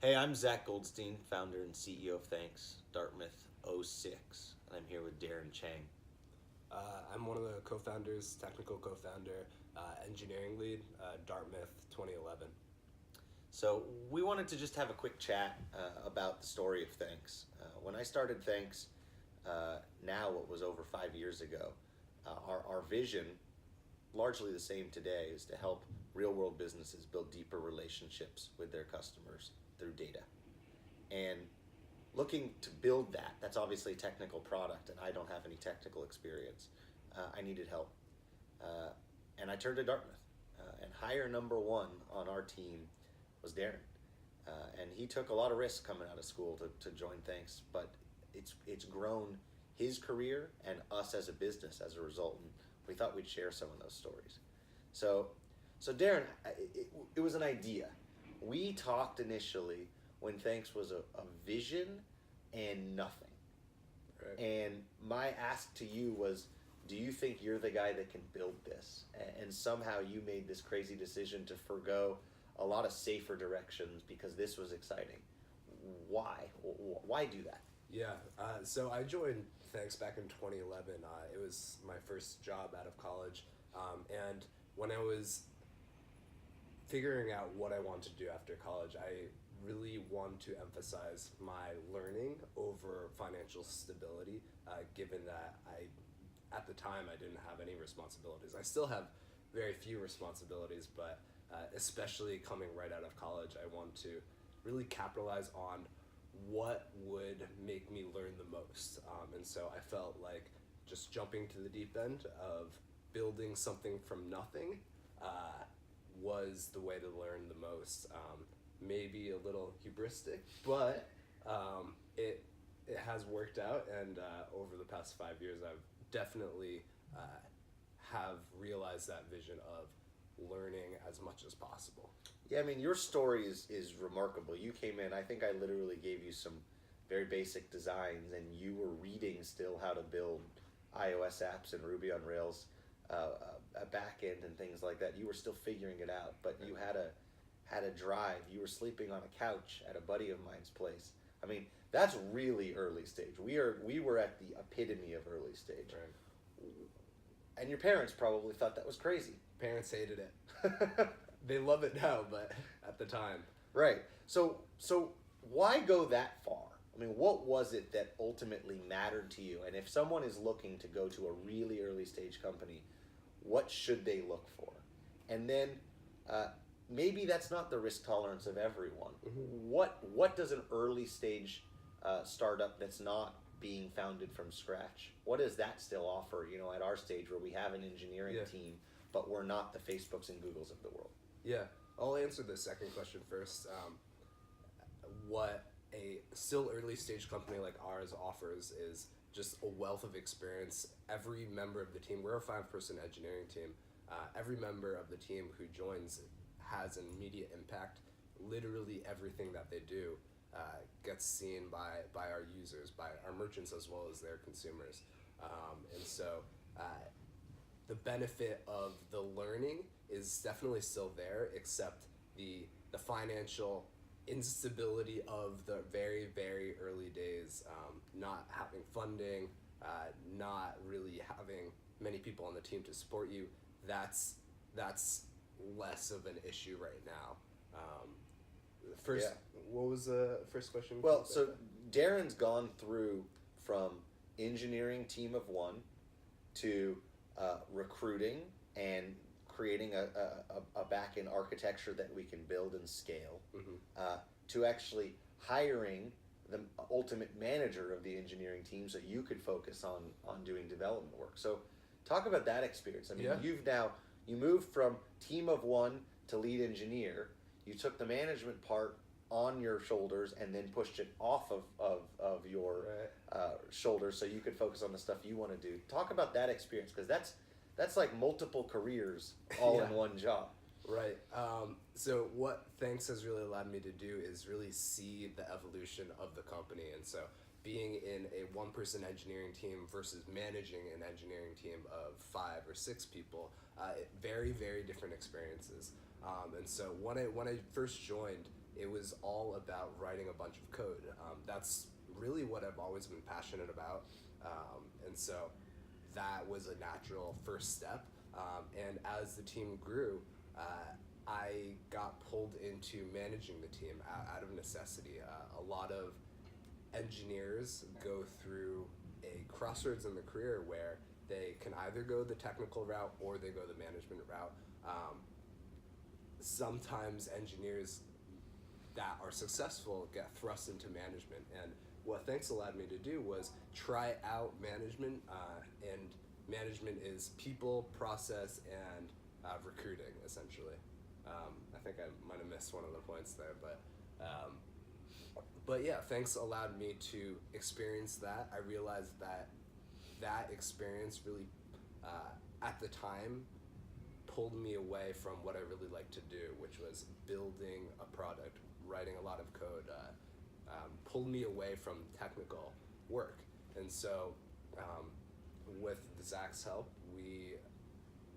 Hey, I'm Zach Goldstein, founder and CEO of Thanx, Dartmouth '06, and I'm here with Darren Chang. I'm one of the co-founders, technical co-founder, engineering lead, Dartmouth 2011. So we wanted to just have a quick chat about the story of Thanx. When I started Thanx, now what was over 5 years ago, our vision, largely the same today, is to help real-world businesses build deeper relationships with their customers through data. And looking to build that, that's obviously a technical product, and I don't have any technical experience. I needed help. Uh, and I turned to Dartmouth. And hire number one on our team was Darren. And he took a lot of risks coming out of school to join Thanx, but it's grown his career and us as a business as a result. And we thought we'd share some of those stories. So, so Darren, it was an idea. We talked initially when Thanx was a vision and nothing. Right. And my ask to you was, do you think you're the guy that can build this? And somehow you made this crazy decision to forego a lot of safer directions because this was exciting. Why? Why do that? Yeah, so I joined Thanks back in 2011. It was my first job out of college, and when I was figuring out what I wanted to do after college, I really want to emphasize my learning over financial stability, given that at the time, I didn't have any responsibilities. I still have very few responsibilities, but especially coming right out of college, I want to really capitalize on what would make me learn the most. And so I felt like just jumping to the deep end of building something from nothing was the way to learn the most. Maybe a little hubristic, but it has worked out, and over the past 5 years, I've definitely have realized that vision of learning as much as possible. Yeah, I mean, your story is remarkable. You came in, I think I literally gave you some very basic designs, and you were reading still how to build iOS apps and Ruby on Rails, a back end and things like that. You were still figuring it out, but you had a drive. You were sleeping on a couch at a buddy of mine's place. I mean, that's really early stage. We were at the epitome of early stage. Right. And your parents probably thought that was crazy. Parents hated it. They love it now, but at the time. Right. So why go that far? I mean, what was it that ultimately mattered to you? And if someone is looking to go to a really early stage company, what should they look for? And then maybe that's not the risk tolerance of everyone. Mm-hmm. What does an early stage startup that's not being founded from scratch, what does that still offer? You know, at our stage where we have an engineering team, but we're not the Facebooks and Googles of the world. Yeah, I'll answer the second question first. What a still early stage company like ours offers is just a wealth of experience. Every member of the team, we're a 5-person engineering team, every member of the team who joins has an immediate impact. Literally everything that they do gets seen by our users, by our merchants, as well as their consumers. And so the benefit of the learning is definitely still there, except the financial instability of the very, very early days, not having funding, not really having many people on the team to support you. That's less of an issue right now. What was the first question? Well, so Darren's gone through from engineering team of one to recruiting and creating a back-end architecture that we can build and scale, to actually hiring the ultimate manager of the engineering team so you could focus on doing development work. So talk about that experience. I mean, you moved from team of one to lead engineer. You took the management part on your shoulders and then pushed it off of your shoulders so you could focus on the stuff you want to do. Talk about that experience, because that's like multiple careers all in one job. Right. So what Thanks has really allowed me to do is really see the evolution of the company. And so being in a 1-person engineering team versus managing an engineering team of 5 or 6 people, very, very different experiences. And so when I first joined, it was all about writing a bunch of code. That's really what I've always been passionate about, and so that was a natural first step. And as the team grew, I got pulled into managing the team out of necessity. A lot of engineers go through a crossroads in the career where they can either go the technical route or they go the management route. Sometimes engineers that are successful get thrust into management, and what Thanx allowed me to do was try out management, and management is people, process, and recruiting, essentially. I think I might have missed one of the points there, but yeah, Thanx allowed me to experience that. I realized that experience really, at the time, pulled me away from what I really like to do, which was building a product, writing a lot of code, pulled me away from technical work. And so with Zach's help, we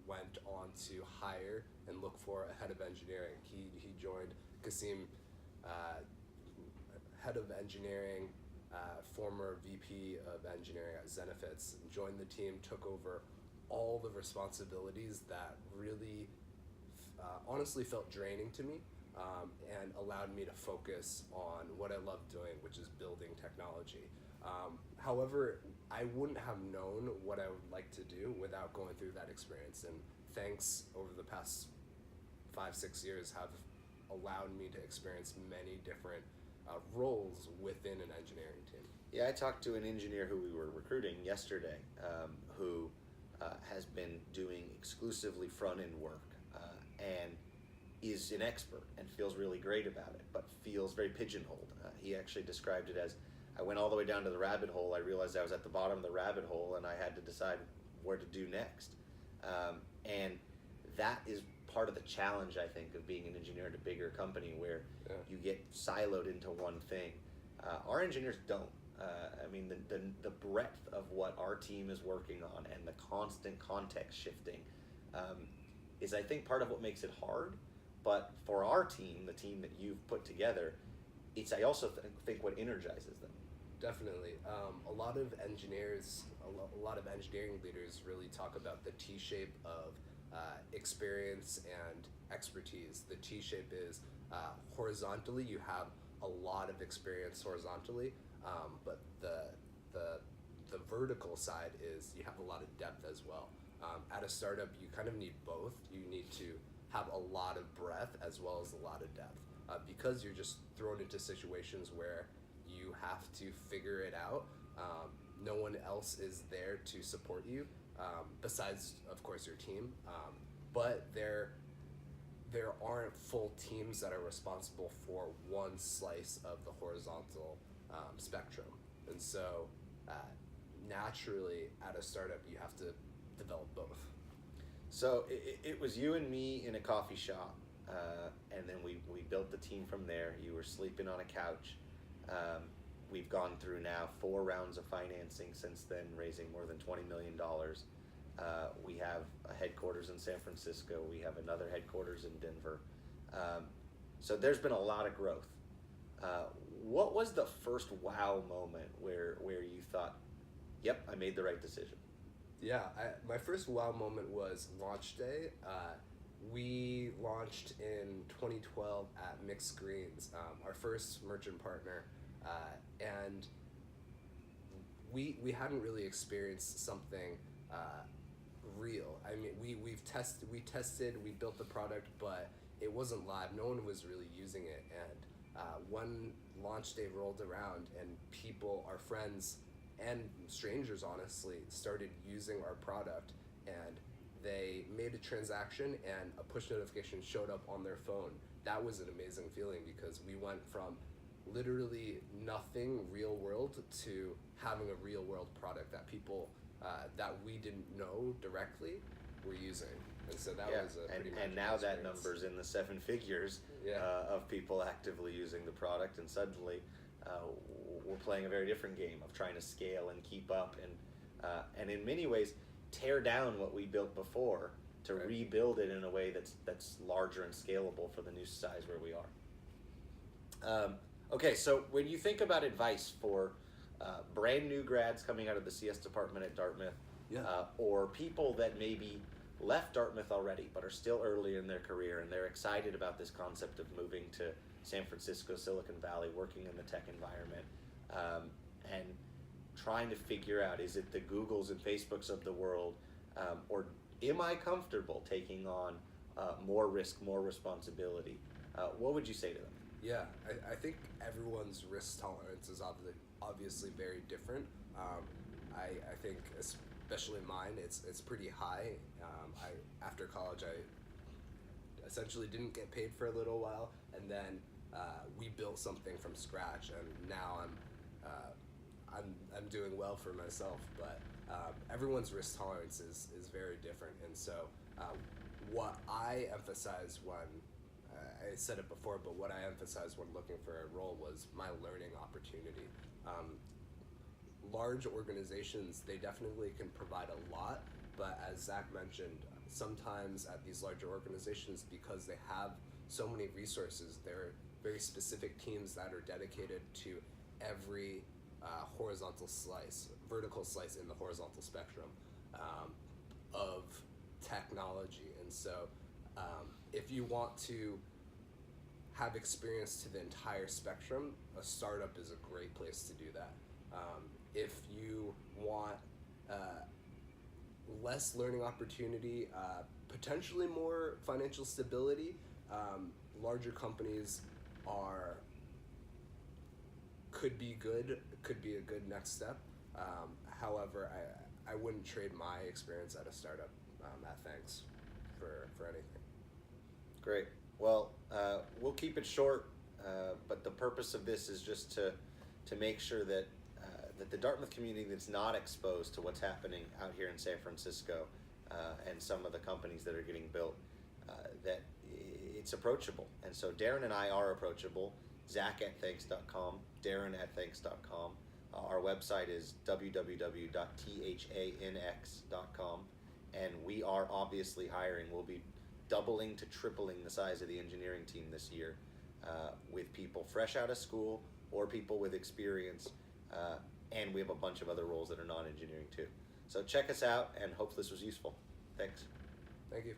went on to hire and look for a head of engineering. He joined Kasim, head of engineering, former VP of engineering at Zenefits, joined the team, took over all the responsibilities that really honestly felt draining to me, and allowed me to focus on what I love doing, which is building technology. However, I wouldn't have known what I would like to do without going through that experience, and Thanx over the past 5-6 years have allowed me to experience many different roles within an engineering team. Yeah, I talked to an engineer who we were recruiting yesterday, who has been doing exclusively front-end work, and is an expert and feels really great about it, but feels very pigeonholed. He actually described it as, I went all the way down to the rabbit hole, I realized I was at the bottom of the rabbit hole, and I had to decide where to do next. And that is part of the challenge, I think, of being an engineer in a bigger company where you get siloed into one thing. Our engineers don't. I mean, the breadth of what our team is working on and the constant context shifting is, I think, part of what makes it hard. But for our team, the team that you've put together, it's, I also think, what energizes them. Definitely. A lot of engineers, a lot of engineering leaders really talk about the T-shape of experience and expertise. The T-shape is horizontally, you have a lot of experience horizontally, but the vertical side is you have a lot of depth as well. At a startup, you kind of need both. You need to have a lot of breadth as well as a lot of depth, because you're just thrown into situations where you have to figure it out. No one else is there to support you, besides, of course, your team. But there aren't full teams that are responsible for one slice of the horizontal spectrum. And so naturally, at a startup, you have to develop both. So it was you and me in a coffee shop, and then we built the team from there. You were sleeping on a couch. We've gone through now 4 rounds of financing since then, raising more than $20 million. We have a headquarters in San Francisco. We have another headquarters in Denver. So there's been a lot of growth. What was the first wow moment where you thought, yep, I made the right decision? Yeah, my first wow moment was launch day. We launched in 2012 at Mixed Greens, our first merchant partner, and we hadn't really experienced something real. I mean, we tested, we built the product, but it wasn't live. No one was really using it, and when launch day rolled around and people, our friends and strangers, honestly, started using our product, and they made a transaction and a push notification showed up on their phone. That was an amazing feeling, because we went from literally nothing real world to having a real world product that people that we didn't know directly were using. And so that was a pretty and now experience. that number's in the 7 figures of people actively using the product, and suddenly we're playing a very different game of trying to scale and keep up, and in many ways tear down what we built before to rebuild it in a way that's larger and scalable for the new size where we are. Okay, so when you think about advice for brand new grads coming out of the CS department at Dartmouth, Yeah. or people that maybe left Dartmouth already but are still early in their career and they're excited about this concept of moving to San Francisco, Silicon Valley, working in the tech environment, and trying to figure out, is it the Googles and Facebooks of the world, or am I comfortable taking on more risk, more responsibility? What would you say to them? Yeah, I think everyone's risk tolerance is obviously very different. I think especially mine, it's pretty high. After college, I essentially didn't get paid for a little while, and then we built something from scratch, and now I'm doing well for myself. But everyone's risk tolerance is very different, and so what I emphasize when I said it before, but what I emphasized when looking for a role was my learning opportunity. Large organizations, they definitely can provide a lot, but as Zach mentioned, sometimes at these larger organizations, because they have so many resources, there are very specific teams that are dedicated to every vertical slice in the horizontal spectrum of technology. And so if you want to have experience to the entire spectrum, a startup is a great place to do that. If you want less learning opportunity, potentially more financial stability, larger companies could be a good next step. However, I wouldn't trade my experience at a startup at Thanx for anything. Great. Well, we'll keep it short, but the purpose of this is just to make sure that the Dartmouth community that's not exposed to what's happening out here in San Francisco and some of the companies that are getting built, that it's approachable. And so Darren and I are approachable. Zach at Thanx.com, Darren at Thanx.com. Our website is www.thanx.com, and we are obviously hiring. We'll be doubling to tripling the size of the engineering team this year, with people fresh out of school or people with experience, and we have a bunch of other roles that are non-engineering too. So check us out, and hope this was useful. Thanks. Thank you.